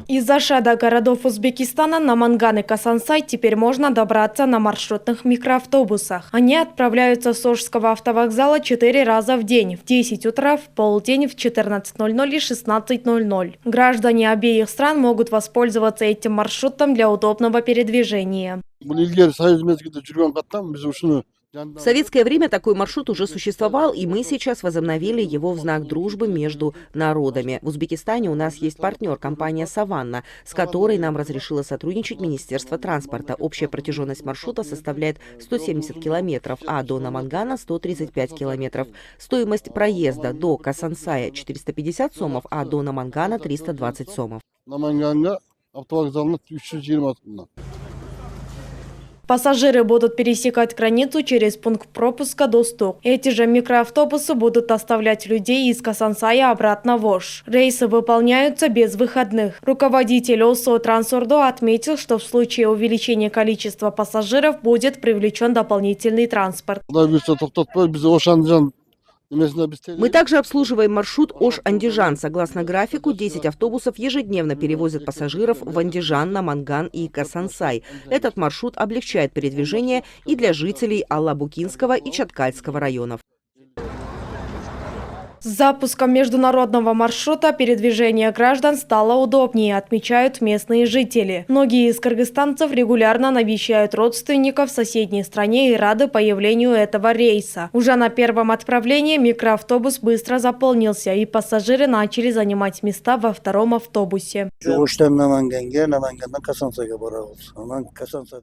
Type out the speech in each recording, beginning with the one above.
Из Ашада городов Узбекистана на Манган и Касансай теперь можно добраться на маршрутных микроавтобусах. Они отправляются с Ошского автовокзала 4 раза в день, в 10 утра, в полдень, в 14:00 и 16:00. Граждане обеих стран могут воспользоваться этим маршрутом для удобного передвижения. В советское время такой маршрут уже существовал, и мы сейчас возобновили его в знак дружбы между народами. В Узбекистане у нас есть партнер, компания «Саванна», с которой нам разрешило сотрудничать Министерство транспорта. Общая протяженность маршрута составляет 170 километров, а до Намангана 135 километров. Стоимость проезда до Касансая 450 сомов, а до Намангана 320 сомов. Пассажиры будут пересекать границу через пункт пропуска Достук. Эти же микроавтобусы будут доставлять людей из Касансая обратно в Ош. Рейсы выполняются без выходных. Руководитель ОСО «Трансордо» отметил, что в случае увеличения количества пассажиров будет привлечен дополнительный транспорт. Мы также обслуживаем маршрут Ош-Андижан. Согласно графику, 10 автобусов ежедневно перевозят пассажиров в Андижан, Наманган и Касансай. Этот маршрут облегчает передвижение и для жителей Аллабукинского и Чаткальского районов. С запуском международного маршрута передвижение граждан стало удобнее, отмечают местные жители. Многие из кыргызстанцев регулярно навещают родственников в соседней стране и рады появлению этого рейса. Уже на первом отправлении микроавтобус быстро заполнился, и пассажиры начали занимать места во втором автобусе.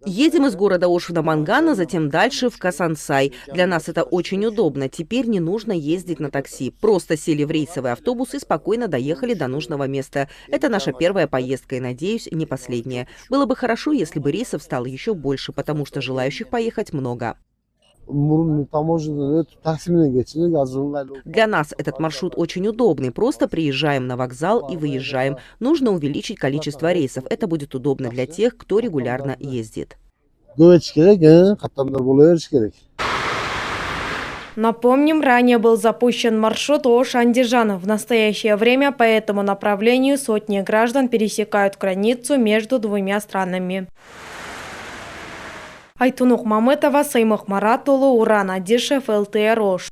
Едем из города Ош в Наманган, а затем дальше в Касансай. Для нас это очень удобно. Теперь не нужно ездить на такси. Просто сели в рейсовый автобус и спокойно доехали до нужного места. Это наша первая поездка и, надеюсь, не последняя. Было бы хорошо, если бы рейсов стало еще больше, потому что желающих поехать много. Для нас этот маршрут очень удобный. Просто приезжаем на вокзал и выезжаем. Нужно увеличить количество рейсов. Это будет удобно для тех, кто регулярно ездит. Напомним, ранее был запущен маршрут Ош-Андижан. В настоящее время по этому направлению сотни граждан пересекают границу между двумя странами. Айтунук Мамытова, Саймых Маратулу, Уран Адишев, ЛТР Ош.